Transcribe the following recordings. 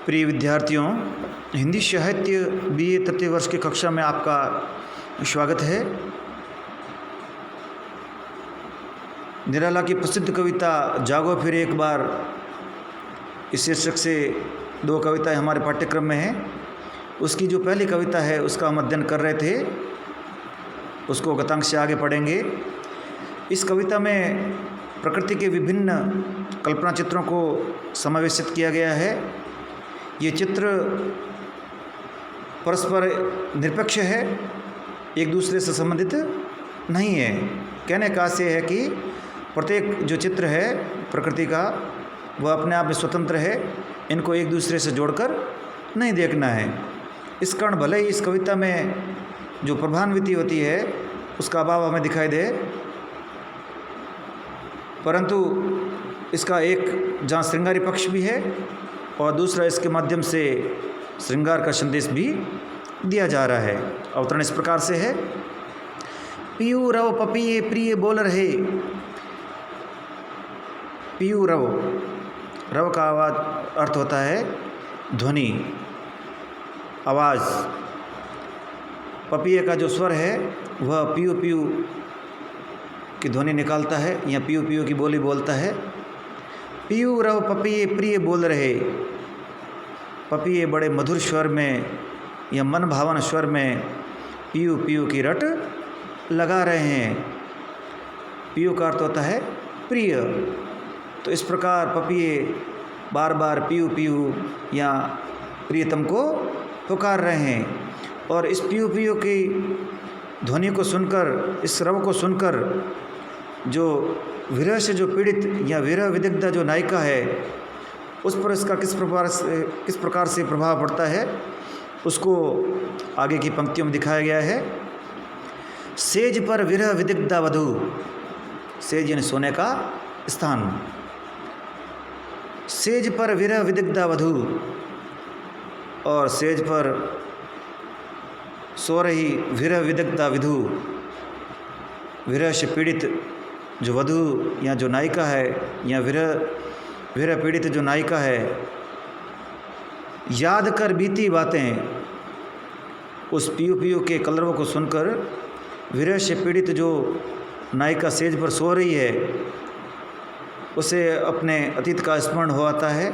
प्रिय विद्यार्थियों, हिंदी साहित्य बीए तृतीय वर्ष की कक्षा में आपका स्वागत है। निराला की प्रसिद्ध कविता जागो फिर एक बार इस शीर्षक से दो कविताएं हमारे पाठ्यक्रम में हैं। उसकी जो पहली कविता है उसका हम अध्ययन कर रहे थे, उसको गतांक से आगे पढ़ेंगे। इस कविता में प्रकृति के विभिन्न कल्पना चित्रों को समावेशित किया गया है। ये चित्र परस्पर निरपेक्ष है, एक दूसरे से संबंधित नहीं है। कहने का आशय है कि प्रत्येक जो चित्र है प्रकृति का वह अपने आप में स्वतंत्र है, इनको एक दूसरे से जोड़कर नहीं देखना है। इस कारण भले ही इस कविता में जो प्रभान्विति होती है उसका अभाव हमें दिखाई दे, परंतु इसका एक जहाँ श्रृंगारी पक्ष भी है और दूसरा इसके माध्यम से श्रृंगार का संदेश भी दिया जा रहा है। अवतरण इस प्रकार से है। पियू रव पपिये प्रिय बोल रहे। पियू रव, रव का आवाज अर्थ होता है ध्वनि, आवाज़। पपिये का जो स्वर है वह पियू पियू की ध्वनि निकालता है या पियू पियू की बोली बोलता है। पियू रव पपिये प्रिय बोल रहे। पपिये बड़े मधुर स्वर में या मन भावन स्वर में पियू पियू की रट लगा रहे हैं। पियू का अर्थ होता है प्रिय। तो इस प्रकार पपिये बार बार पियू पियू या प्रियतम को पुकार रहे हैं, और इस पियू पियू की ध्वनि को सुनकर, इस रव को सुनकर जो विरह से जो पीड़ित या विरह विदग्धा जो नायिका है उस पर इसका किस प्रकार से प्रभाव पड़ता है उसको आगे की पंक्तियों में दिखाया गया है। सेज पर विरह विदग्धा वधू। सेज यानी सोने का स्थान। सेज पर विरह विदग्धा वधू, और सेज पर सो रही विरह विदग्धा विधु। विरह से पीड़ित जो वधु या जो नायिका है या विरह पीड़ित जो नायिका है, याद कर बीती बातें। उस पियू पियू के कलरवों को सुनकर विरह से पीड़ित जो नायिका सेज पर सो रही है उसे अपने अतीत का स्मरण हो आता है।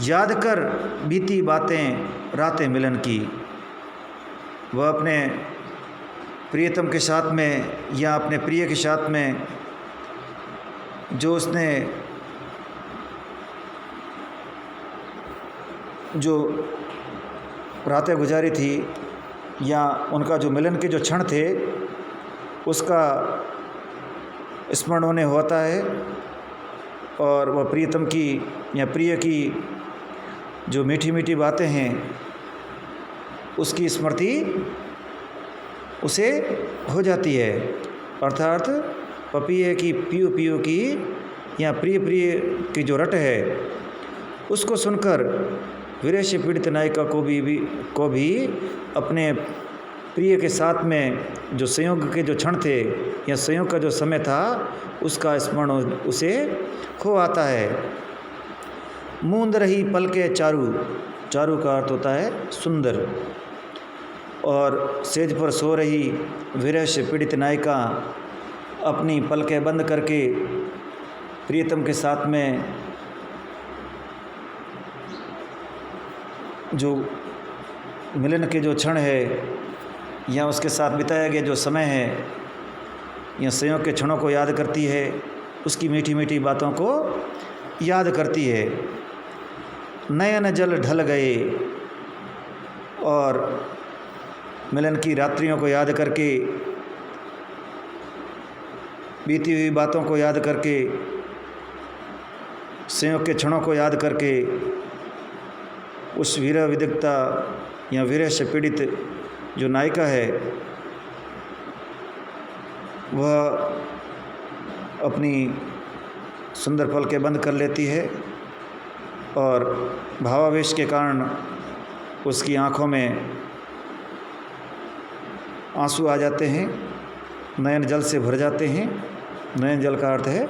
याद कर बीती बातें रातें मिलन की। वह अपने प्रियतम के साथ में या अपने प्रिय के साथ में जो उसने जो रातें गुजारी थी या उनका जो मिलन के जो क्षण थे उसका स्मरण उन्हें होता है, और वह प्रियतम की या प्रिय की जो मीठी मीठी बातें हैं उसकी स्मृति उसे हो जाती है। अर्थात पपिये की पियू पियू की या प्रिय प्रिय की जो रट है उसको सुनकर विरह से पीड़ित नायिका को भी अपने प्रिय के साथ में जो संयोग के जो क्षण थे या संयोग का जो समय था उसका स्मरण उसे हो आता है। मूंद रही पलके चारू। चारू का अर्थ होता है सुंदर। और सेज पर सो रही विरह से पीड़ित नायिका अपनी पलकें बंद करके प्रियतम के साथ में जो मिलन के जो क्षण है या उसके साथ बिताया गया जो समय है या संयोग के क्षणों को याद करती है, उसकी मीठी मीठी बातों को याद करती है। नयन जल ढल गए, और मिलन की रात्रियों को याद करके, बीती हुई बातों को याद करके, संयोग के क्षणों को याद करके उस विरह विदग्धा या विरह से पीड़ित जो नायिका है वह अपनी सुंदर पलकें बंद कर लेती है, और भावावेश के कारण उसकी आँखों में आंसू आ जाते हैं, नयन जल से भर जाते हैं। नयन जल का अर्थ है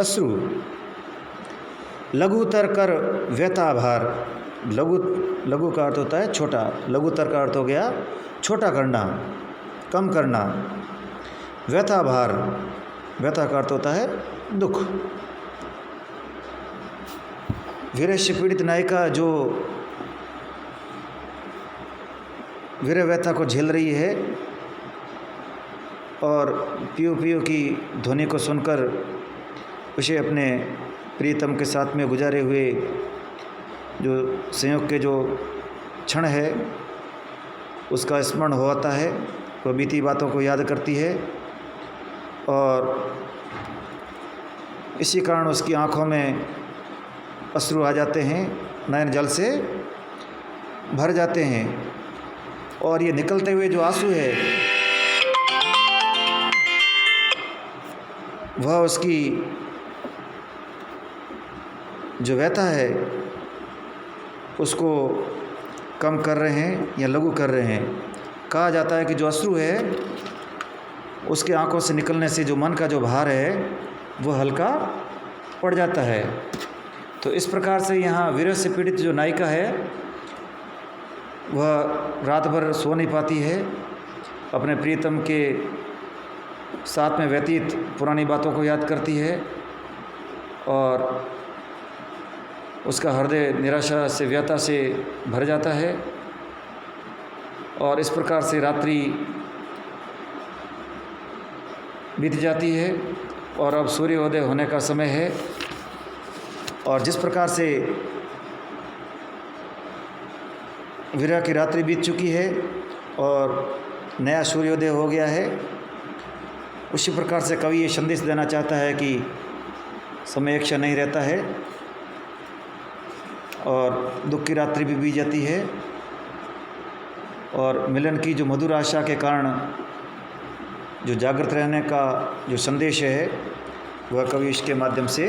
अश्रु। लघुतर कर व्यताभार। लघु का अर्थ होता है छोटा, लघुतर का अर्थ हो गया छोटा करना, कम करना। व्यताभार, व्यथा का अर्थ होता है दुख। वीरस्य पीड़ित नायिका जो वीर व्यथा को झेल रही है और पियो पियो की ध्वनि को सुनकर उसे अपने प्रियतम के साथ में गुजारे हुए जो संयोग के जो क्षण है उसका स्मरण हो आता है, वह बीती बातों को याद करती है और इसी कारण उसकी आँखों में अश्रु आ जाते हैं, नयन जल से भर जाते हैं। और ये निकलते हुए जो आंसू है वह उसकी जो व्यथा है उसको कम कर रहे हैं या लघु कर रहे हैं। कहा जाता है कि जो अश्रु है उसके आंखों से निकलने से जो मन का जो भार है वह हल्का पड़ जाता है। तो इस प्रकार से यहाँ वीर से पीड़ित जो नायिका है वह रात भर सो नहीं पाती है, अपने प्रियतम के साथ में व्यतीत पुरानी बातों को याद करती है और उसका हृदय निराशा से व्यथा से भर जाता है। और इस प्रकार से रात्रि बीत जाती है और अब सूर्योदय होने का समय है। और जिस प्रकार से विरह की रात्रि बीत चुकी है और नया सूर्योदय हो गया है, उसी प्रकार से कवि ये संदेश देना चाहता है कि समय एक क्षण नहीं रहता है और दुख की रात्रि भी बीत जाती है और मिलन की जो मधुर आशा के कारण जो जागृत रहने का जो संदेश है वह कवि इसके माध्यम से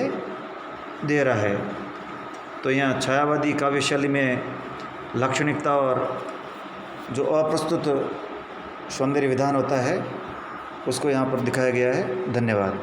दे रहा है। तो यहाँ छायावादी काव्य शैली में लाक्षणिकता और जो अप्रस्तुत सौंदर्य विधान होता है उसको यहाँ पर दिखाया गया है। धन्यवाद।